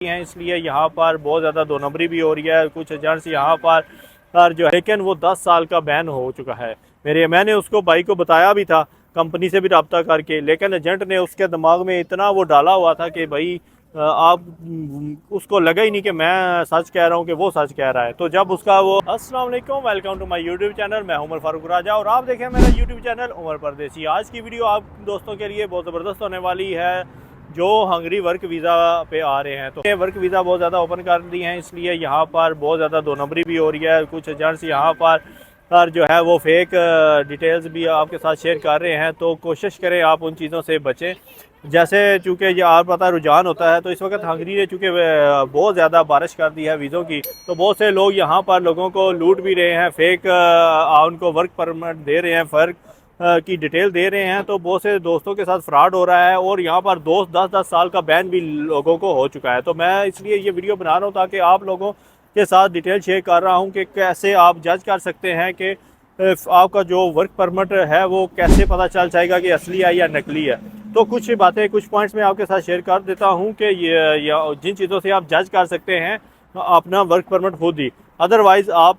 हैं, इसलिए यहाँ पर बहुत ज़्यादा दो नंबरी भी हो रही है। कुछ एजेंट्स यहाँ पर जो है, लेकिन वो 10 साल का बैन हो चुका है। मैंने उसको भाई को बताया भी था, कंपनी से भी रब्ता करके, लेकिन एजेंट ने उसके दिमाग में इतना वो डाला हुआ था कि भाई आप उसको लगा ही नहीं कि मैं सच कह रहा हूँ कि वो सच कह रहा है। तो जब उसका वो अस्सलाम वालेकुम, welcome to my YouTube channel. मैं उमर फारूक राजा और आप देखें मेरा यूट्यूब चैनल उमर परदेसी। आज की वीडियो आप दोस्तों के लिए बहुत ज़बरदस्त होने वाली है, जो हंगरी वर्क वीज़ा पे आ रहे हैं। तो ये वर्क वीज़ा बहुत ज़्यादा ओपन कर दी हैं, इसलिए यहाँ पर बहुत ज़्यादा दो नंबरी भी हो रही है। कुछ एजेंट्स यहाँ पर जो है वो फेक डिटेल्स भी आपके साथ शेयर कर रहे हैं। तो कोशिश करें आप उन चीज़ों से बचें। जैसे चूँकि ये आप पता रुझान होता है, तो इस वक्त हंगरी ने चूँकि बहुत ज़्यादा बारिश कर दी है वीज़ों की, तो बहुत से लोग यहाँ पर लोगों को लूट भी रहे हैं, फेक उनको वर्क परमिट दे रहे हैं, फ़र्क की डिटेल दे रहे हैं। तो बहुत से दोस्तों के साथ फ्रॉड हो रहा है और यहाँ पर दोस्त 10-10 साल का बैन भी लोगों को हो चुका है। तो मैं इसलिए ये वीडियो बना रहा हूँ ताकि आप लोगों के साथ डिटेल शेयर कर रहा हूँ कि कैसे आप जज कर सकते हैं कि आपका जो वर्क परमिट है वो कैसे पता चल जाएगा कि असली है या नकली है। तो कुछ बातें, कुछ पॉइंट्स मैं आपके साथ शेयर कर देता हूँ कि ये जिन चीज़ों से आप जज कर सकते हैं अपना वर्क परमिट खुद ही। अदरवाइज़ आप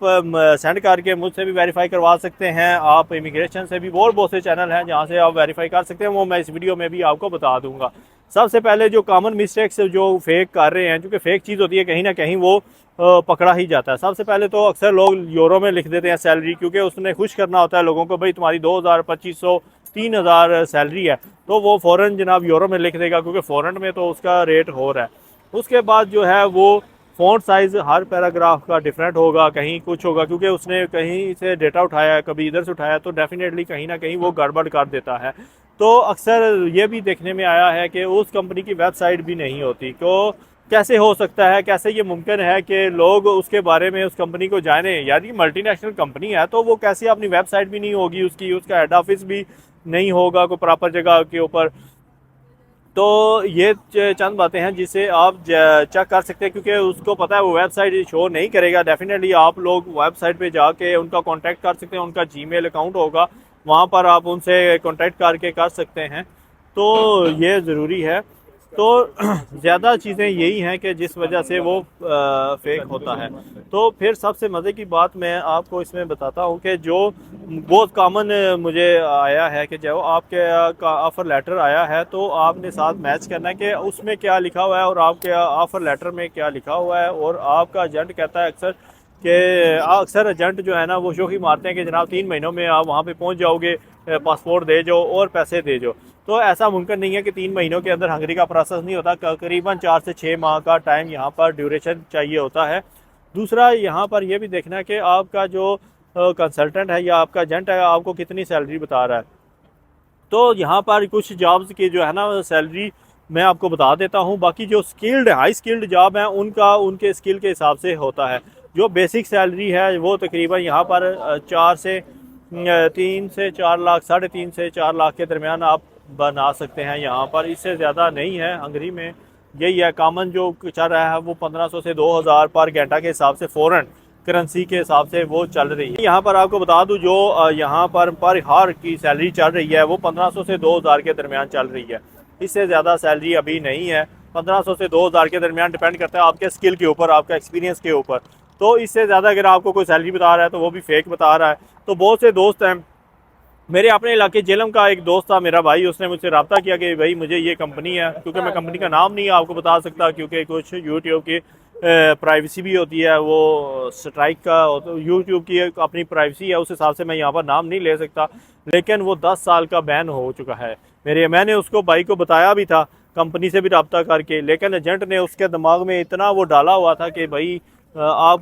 सेंड करके मुझसे भी वेरीफाई करवा सकते हैं। आप इमिग्रेशन से भी बहुत से चैनल हैं जहाँ से आप वेरीफाई कर सकते हैं, वो मैं इस वीडियो में भी आपको बता दूंगा। सबसे पहले जो कॉमन मिस्टेक्स जो फेक कर रहे हैं, क्योंकि फेक चीज़ होती है कहीं ना कहीं वो पकड़ा ही जाता है। सबसे पहले तो अक्सर लोग यूरो में लिख देते हैं सैलरी, क्योंकि उसने खुश करना होता है लोगों को, भाई तुम्हारी 2000, 2500, 3000 सैलरी है, तो वो फ़ौरन जनाब यूरो में लिख देगा, क्योंकि फ़ौरन में तो उसका रेट हो रहा है। उसके बाद जो है वो फ़ॉन्ट साइज़ हर पैराग्राफ का डिफरेंट होगा, कहीं कुछ होगा, क्योंकि उसने कहीं से डेटा उठाया है, कभी इधर से उठाया, तो डेफिनेटली कहीं ना कहीं वो गड़बड़ कर देता है। तो अक्सर ये भी देखने में आया है कि उस कंपनी की वेबसाइट भी नहीं होती। तो कैसे हो सकता है, कैसे ये मुमकिन है कि लोग उसके बारे में उस कंपनी को जाने? यार ये मल्टीनेशनल कंपनी है, तो वो कैसे अपनी वेबसाइट भी नहीं होगी उसकी, उसका हेड ऑफिस भी नहीं होगा कोई प्रॉपर जगह के ऊपर। तो ये चंद बातें हैं जिसे आप चेक कर सकते हैं, क्योंकि उसको पता है वो वेबसाइट शो नहीं करेगा। डेफिनेटली आप लोग वेबसाइट पे जाके उनका कांटेक्ट कर सकते हैं, उनका जीमेल अकाउंट होगा, वहाँ पर आप उनसे कांटेक्ट करके कर सकते हैं। तो ये ज़रूरी है। तो ज़्यादा चीज़ें यही हैं कि जिस वजह से वो फेक होता है। तो फिर सबसे मज़े की बात मैं आपको इसमें बताता हूँ कि जो बहुत कॉमन मुझे आया है कि जब आपके का ऑफ़र लेटर आया है, तो आपने साथ मैच करना है कि उसमें क्या लिखा हुआ है और आपके ऑफ़र लेटर में क्या लिखा हुआ है। और आपका एजेंट कहता है अक्सर एजेंट जो है ना वो शोखी मारते हैं कि जनाब 3 महीनों में आप वहाँ पे पहुँच जाओगे, पासपोर्ट दे जाओ और पैसे दे जाओ। तो ऐसा मुमकिन नहीं है कि 3 महीनों के अंदर हंगरी का प्रोसेस नहीं होता। तकरीबन 4 से 6 माह का टाइम यहाँ पर ड्यूरेशन चाहिए होता है। दूसरा यहाँ पर यह भी देखना है कि आपका जो कंसल्टेंट है या आपका एजेंट है आपको कितनी सैलरी बता रहा है। तो यहाँ पर कुछ जॉब्स की जो है ना सैलरी मैं आपको बता देता हूँ। बाकी जो स्किल्ड हाई स्किल्ड जॉब हैं उनका उनके स्किल के हिसाब से होता है। जो बेसिक सैलरी है वो तकरीबन यहाँ पर 3 से 4 लाख, 3.5 से 4 लाख के दरमियान आप बना सकते हैं यहाँ पर। इससे ज़्यादा नहीं है हंगरी में। यही है कॉमन जो चल रहा है, वो 1500 से 2000 पर घंटा के हिसाब से, फ़ॉरेन करेंसी के हिसाब से वो चल रही है। यहाँ पर आपको बता दूँ जो यहाँ पर हार की सैलरी चल रही है वो 1500 से 2000 के दरमियान चल रही है। इससे ज़्यादा सैलरी अभी नहीं है। 1500 से 2000 के दरमियान डिपेंड करता है आपके स्किल के ऊपर, आपका एक्सपीरियंस के ऊपर। तो इससे ज़्यादा अगर आपको कोई सैलरी बता रहा है तो वो भी फेक बता रहा है। तो बहुत से दोस्त हैं मेरे अपने इलाके जेलम का एक दोस्त था मेरा भाई, उसने मुझसे रब्ता किया कि भाई मुझे ये कंपनी है, क्योंकि मैं कंपनी का नाम नहीं आपको बता सकता, क्योंकि कुछ यूट्यूब की प्राइवेसी भी होती है, वो स्ट्राइक का यूट्यूब की अपनी प्राइवेसी है, उस हिसाब से मैं यहाँ पर नाम नहीं ले सकता। लेकिन वो 10 साल का बैन हो चुका है। मैंने उसको भाई को बताया भी था, कंपनी से भी रब्ता करके, लेकिन एजेंट ने उसके दिमाग में इतना वो डाला हुआ था कि भाई आप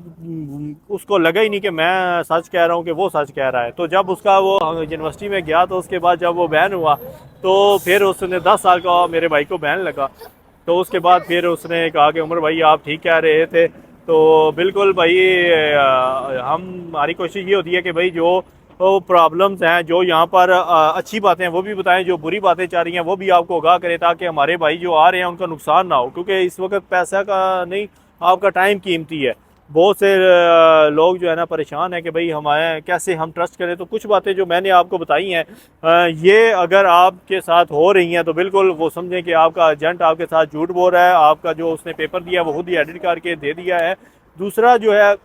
उसको लगा ही नहीं कि मैं सच कह रहा हूँ कि वो सच कह रहा है। तो जब उसका वो यूनिवर्सिटी में गया, तो उसके बाद जब वो बैन हुआ, तो फिर उसने 10 साल का मेरे भाई को बैन लगा। तो उसके बाद फिर उसने कहा कि उमर भाई आप ठीक कह रहे थे। तो बिल्कुल भाई हमारी कोशिश ये होती है कि भाई जो प्रॉब्लम्स हैं, जो यहाँ पर अच्छी बातें हैं वो भी बताएं, जो बुरी बातें चल रही हैं वो भी आपको आगाह करें, ताकि हमारे भाई जो आ रहे हैं उनका नुकसान ना हो। क्योंकि इस वक्त पैसा का नहीं, आपका टाइम कीमती है। बहुत से लोग जो है ना परेशान है कि भाई हमारे कैसे हम ट्रस्ट करें। तो कुछ बातें जो मैंने आपको बताई हैं ये अगर आपके साथ हो रही हैं तो बिल्कुल वो समझें कि आपका एजेंट आपके साथ झूठ बोल रहा है। आपका जो उसने पेपर दिया वो खुद ही एडिट करके दे दिया है। दूसरा जो है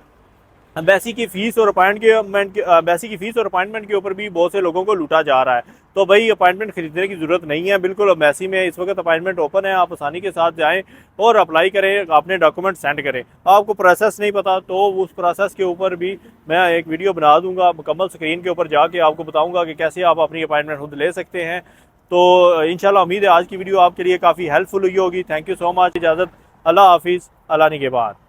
एम्बेसी की फ़ीस और अपॉइंटमेंट के ऊपर भी बहुत से लोगों को लूटा जा रहा है। तो भाई अपॉइंटमेंट खरीदने की ज़रूरत नहीं है। बिल्कुल एम्बेसी में इस वक्त अपॉइंटमेंट ओपन है, आप आसानी के साथ जाएं और अप्लाई करें, अपने डॉक्यूमेंट सेंड करें। आपको प्रोसेस नहीं पता तो उस प्रोसेस के ऊपर भी मैं एक वीडियो बना दूंगा, मुकम्मल स्क्रीन के ऊपर जाके आपको बताऊँगा कि कैसे आप अपनी अपॉइंटमेंट खुद ले सकते हैं। तो इंशाल्लाह उम्मीद है आज की वीडियो आपके लिए काफ़ी हेल्पफुल हुई होगी। Thank you so much. इजाज़त, अल्लाह हाफिज़, अल्लाह ने के बाद।